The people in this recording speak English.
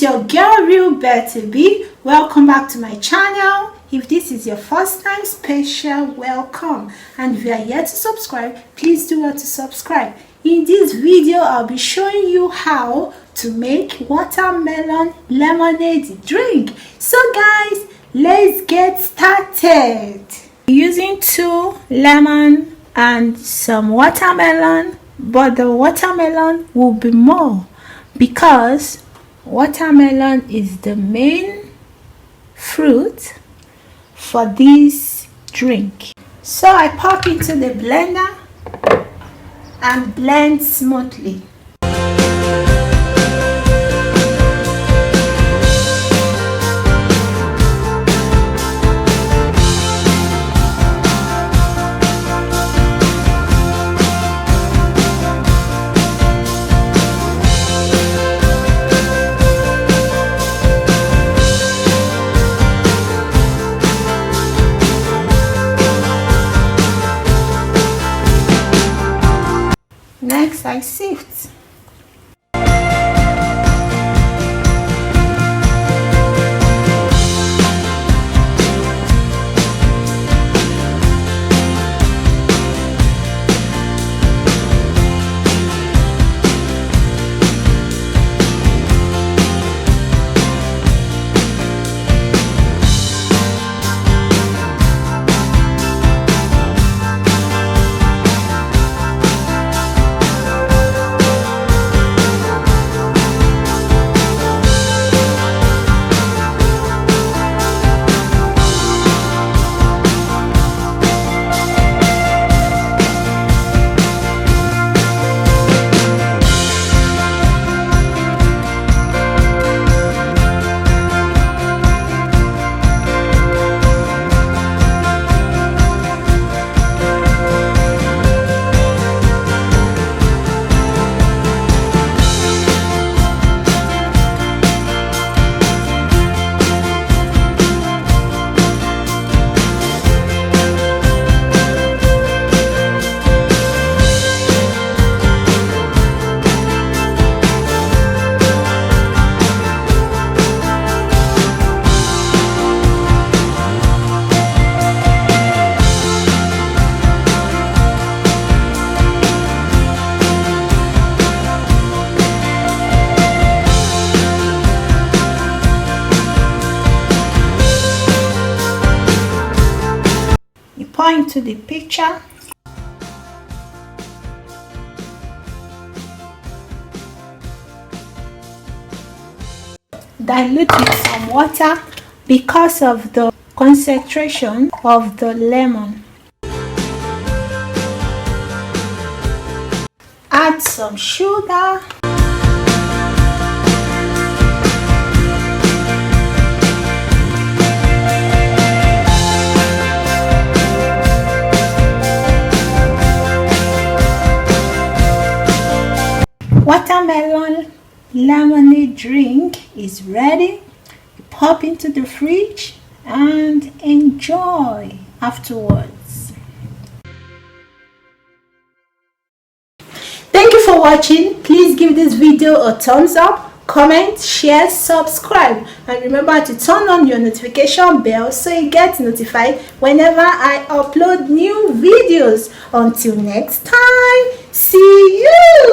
It's your girl Real Betty B. Welcome back to my channel. If this is your first time, special welcome, and if you are yet to subscribe, please do well to subscribe. In this video I'll be showing you how to make watermelon lemonade drink. So guys, let's get started. Using 2 lemon and some watermelon, but the watermelon will be more because watermelon is the main fruit for this drink. So I pop into the blender and blend smoothly. Next, I sift. Into the picture. Dilute with some water because of the concentration of the lemon. Add some sugar. Watermelon lemonade drink is ready. You pop into the fridge and enjoy afterwards. Thank you for watching. Please give this video a thumbs up, comment, share, subscribe, and remember to turn on your notification bell so you get notified whenever I upload new videos. Until next time, see you.